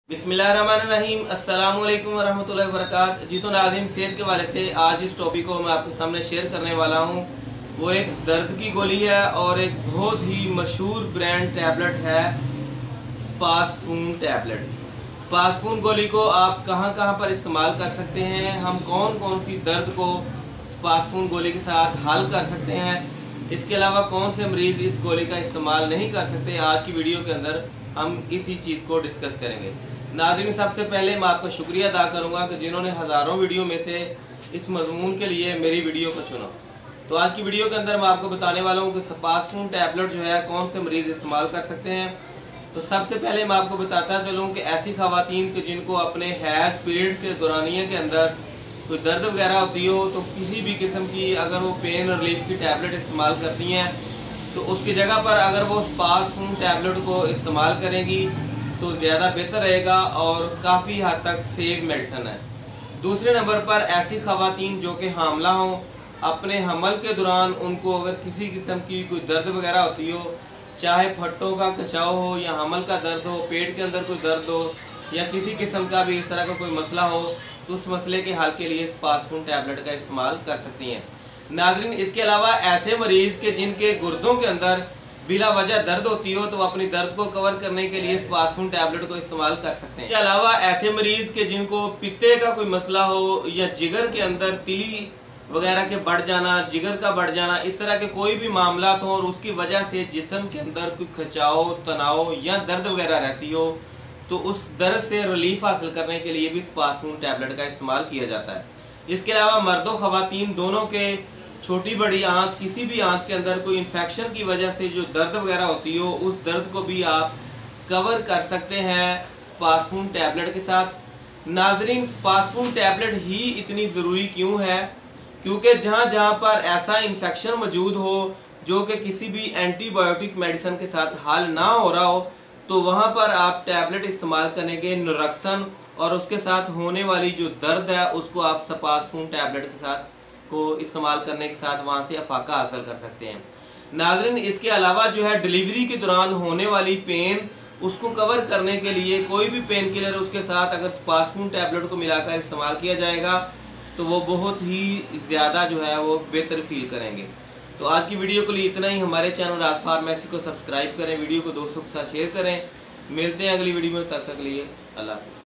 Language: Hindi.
बिस्मिल्लाहिर्रहमानिर्रहीम। अस्सलाम वालेकुम वरहमतुल्लाहि वबरकातुहू। जी तो नाज़रीन, सेहत के वाले से आज इस टॉपिक को मैं आपके सामने शेयर करने वाला हूँ। वो एक दर्द की गोली है और एक बहुत ही मशहूर ब्रांड टैबलेट है, स्पासफून टैबलेट। स्पासफून गोली को आप कहाँ कहाँ पर इस्तेमाल कर सकते हैं, हम कौन कौन सी दर्द को स्पासफून गोली के साथ हल कर सकते हैं, इसके अलावा कौन से मरीज़ इस गोली का इस्तेमाल नहीं कर सकते, आज की वीडियो के अंदर हम इसी चीज़ को डिस्कस करेंगे। नाज़रीन, सबसे पहले मैं आपका शुक्रिया अदा करूंगा कि जिन्होंने हज़ारों वीडियो में से इस मज़मून के लिए मेरी वीडियो को चुना। तो आज की वीडियो के अंदर मैं आपको बताने वाला हूं कि स्पासफून टैबलेट जो है कौन से मरीज़ इस्तेमाल कर सकते हैं। तो सबसे पहले मैं आपको बताता चलूँ कि ऐसी ख़वातीन कि जिनको अपने हैज़ पीरियड के दौरानिया के अंदर कोई दर्द वगैरह होती हो, तो किसी भी किस्म की अगर वो पेन रिलीफ की टैबलेट इस्तेमाल करती हैं तो उसकी जगह पर अगर वो स्पासफून टैबलेट को इस्तेमाल करेंगी तो ज़्यादा बेहतर रहेगा और काफ़ी हद तक सेफ मेडिसन है। दूसरे नंबर पर ऐसी ख़वातीन जो कि हामला हों, अपने हमल के दौरान उनको अगर किसी किस्म की कोई दर्द वगैरह होती हो, चाहे फट्टों का कचाव हो या हमल का दर्द हो, पेट के अंदर कोई दर्द हो या किसी किस्म का भी इस तरह का कोई मसला हो, तो उस मसले के हल के लिए स्पासफून टैबलेट का इस्तेमाल कर सकती हैं। नाज़रीन, इसके अलावा ऐसे मरीज़ के जिनके गुर्दों के अंदर बिला वजह दर्द होती हो, तो अपनी दर्द को कवर करने के लिए स्पासफून टैबलेट को इस्तेमाल कर सकते हैं। इसके अलावा ऐसे मरीज़ के जिनको पित्ते का कोई मसला हो या जिगर के अंदर तिली वगैरह के बढ़ जाना, जिगर का बढ़ जाना, इस तरह के कोई भी मामला हो और उसकी वजह से जिस्म के अंदर कोई खिंचाव, तनाव या दर्द वगैरह रहती हो, तो उस दर्द से रिलीफ हासिल करने के लिए भी स्पासफून टैबलेट का इस्तेमाल किया जाता है। इसके अलावा मर्दों ख़वातीन दोनों के छोटी बड़ी आंत, किसी भी आंत के अंदर कोई इन्फेक्शन की वजह से जो दर्द वगैरह होती हो, उस दर्द को भी आप कवर कर सकते हैं स्पासफून टैबलेट के साथ। नाजरीन, स्पासफून टैबलेट ही इतनी ज़रूरी क्यों है? क्योंकि जहाँ जहाँ पर ऐसा इन्फेक्शन मौजूद हो जो कि किसी भी एंटीबायोटिक मेडिसिन के साथ हल ना हो रहा हो, तो वहाँ पर आप टैबलेट इस्तेमाल करेंगे नरक्सन, और उसके साथ होने वाली जो दर्द है उसको आप स्पासफून टैबलेट के साथ को इस्तेमाल करने के साथ वहाँ से अफाका हासिल कर सकते हैं। नाज़रीन, इसके अलावा जो है डिलीवरी के दौरान होने वाली पेन, उसको कवर करने के लिए कोई भी पेन किलर उसके साथ अगर स्पासफून टैबलेट को मिलाकर इस्तेमाल किया जाएगा तो वो बहुत ही ज़्यादा जो है वो बेहतर फील करेंगे। तो आज की वीडियो के लिए इतना ही। हमारे चैनल राज फार्मेसी को सब्सक्राइब करें, वीडियो को दोस्तों के साथ शेयर करें। मिलते हैं अगली वीडियो में, तब तक के लिए अल्लाह हाफ़िज़।